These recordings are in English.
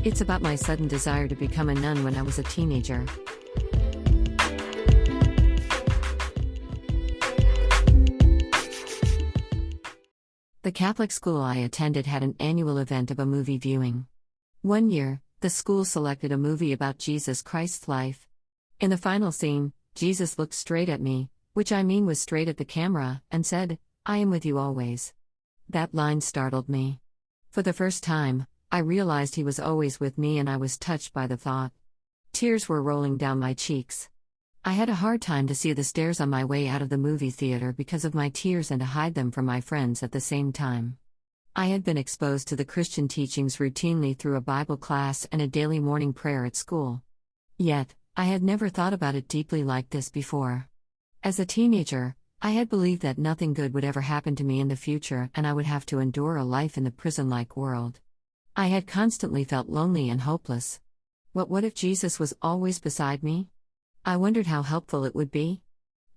It's about my sudden desire to become a nun when I was a teenager. The Catholic school I attended had an annual event of a movie viewing. One year, the school selected a movie about Jesus Christ's life. In the final scene, Jesus looked straight at me, which I mean was straight at the camera, and said, "I am with you always." That line startled me. For the first time, I realized he was always with me, and I was touched by the thought. Tears were rolling down my cheeks. I had a hard time to see the stairs on my way out of the movie theater because of my tears and to hide them from my friends at the same time. I had been exposed to the Christian teachings routinely through a Bible class and a daily morning prayer at school. Yet, I had never thought about it deeply like this before. As a teenager, I had believed that nothing good would ever happen to me in the future and I would have to endure a life in the prison-like world. I had constantly felt lonely and hopeless. What if Jesus was always beside me? I wondered how helpful it would be.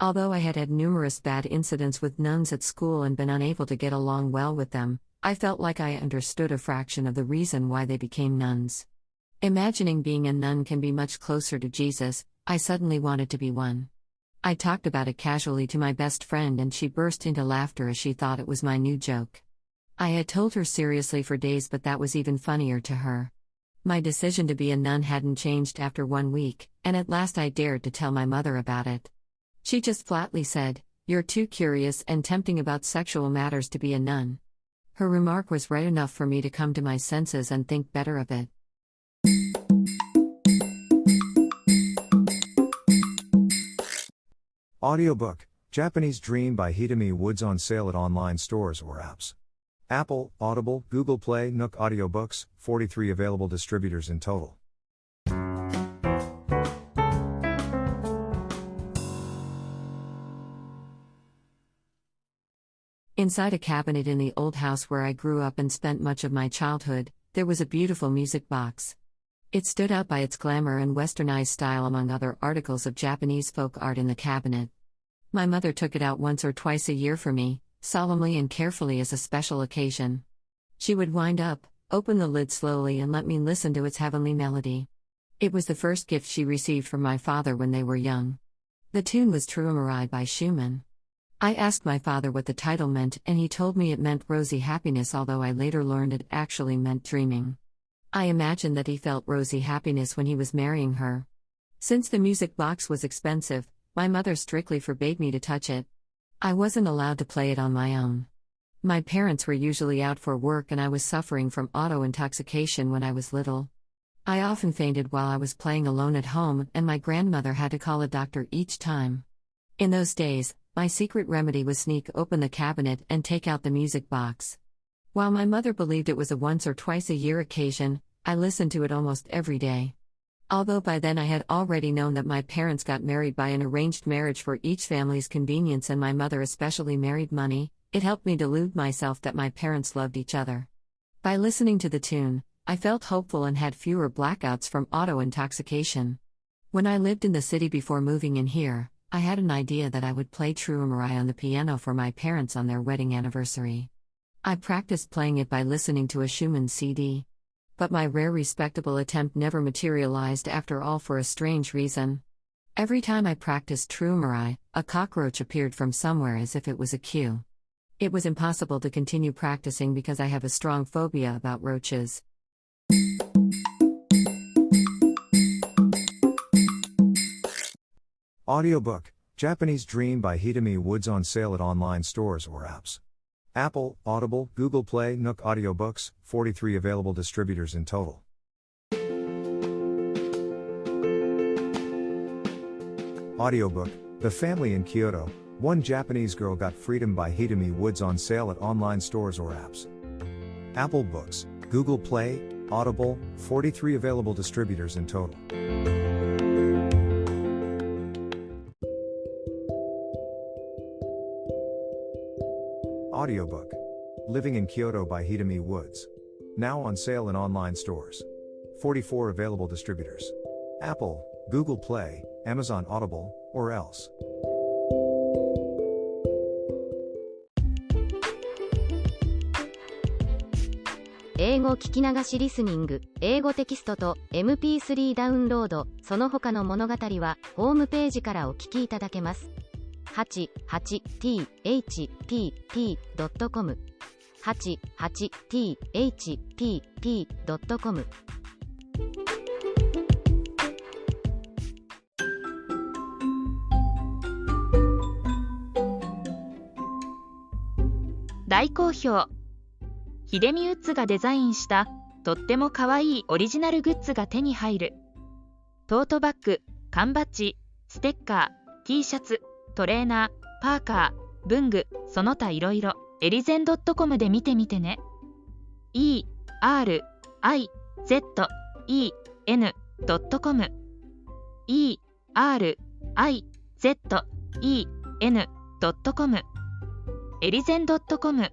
Although I had had numerous bad incidents with nuns at school and been unable to get along well with them, I felt like I understood a fraction of the reason why they became nuns. Imagining being a nun can be much closer to Jesus, I suddenly wanted to be one. I talked about it casually to my best friend and she burst into laughter as she thought it was my new joke. I had told her seriously for days, but that was even funnier to her. My decision to be a nun hadn't changed after 1 week, and at last I dared to tell my mother about it. She just flatly said, "You're too curious and tempting about sexual matters to be a nun." Her remark was right enough for me to come to my senses and think better of it. Audiobook, Japanese Dream by Hidemi Woods, on sale at online stores or apps. Apple, Audible, Google Play, Nook Audiobooks, 43 available distributors in total. Inside a cabinet in the old house where I grew up and spent much of my childhood, there was a beautiful music box. It stood out by its glamour and westernized style among other articles of Japanese folk art in the cabinet. My mother took it out once or twice a year for me, solemnly and carefully as a special occasion. She would wind up, open the lid slowly and let me listen to its heavenly melody. It was the first gift she received from my father when they were young. The tune was True by Schumann. I asked my father what the title meant and he told me it meant rosy happiness, although I later learned it actually meant dreaming. I imagined that he felt rosy happiness when he was marrying her. Since the music box was expensive, my mother strictly forbade me to touch it. I wasn't allowed to play it on my own. My parents were usually out for work and I was suffering from auto-intoxication when I was little. I often fainted while I was playing alone at home and my grandmother had to call a doctor each time. In those days, my secret remedy was sneak open the cabinet and take out the music box. While my mother believed it was a once or twice a year occasion, I listened to it almost every day. Although by then I had already known that my parents got married by an arranged marriage for each family's convenience and my mother especially married money, it helped me delude myself that my parents loved each other. By listening to the tune, I felt hopeful and had fewer blackouts from auto-intoxication. When I lived in the city before moving in here, I had an idea that I would play True on the piano for my parents on their wedding anniversary. I practiced playing it by listening to a Schumann CD. But my rare respectable attempt never materialized after all for a strange reason. Every time I practiced True, a cockroach appeared from somewhere as if it was a cue. It was impossible to continue practicing because I have a strong phobia about roaches. Audiobook, Japanese Dream by Hidemi Woods, on sale at online stores or apps. Apple, Audible, Google Play, Nook Audiobooks, 43 available distributors in total. Audiobook, The Family in Kyoto, One Japanese Girl Got Freedom by Hidemi Woods, on sale at online stores or apps. Apple Books, Google Play, Audible, 43 available distributors in total. Audiobook, Living in Kyoto by Hidemi Woods. Now on sale in online stores. 44 available distributors. Apple, Google Play, Amazon Audible, or else. 語聞き流しリスニング、英語テキストと MP3 ダウンロード、その他の物語はホームページからお聞きいただけます。88thpp.com 88thpp.com。 大好評。秀美ウッズがデザインしたとってもかわいいオリジナルグッズが手に入る。トートバッグ、缶バッジ、ステッカー、T シャツ、トレーナー、パーカー、文具、その他いろいろ、エリゼン .com で見てみてね。erizen.com erizen.com エリゼン .com